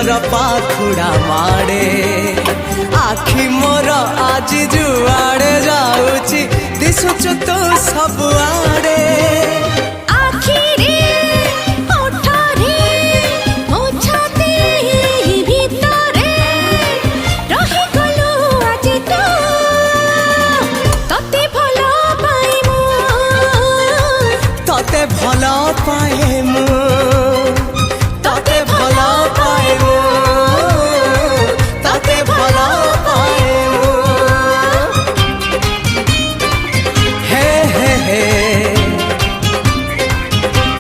दिलर पाखुड़ा मारे आखि मोर आज जुआड़े जाऊची दिशुचु तू सबुआड़े भल पाए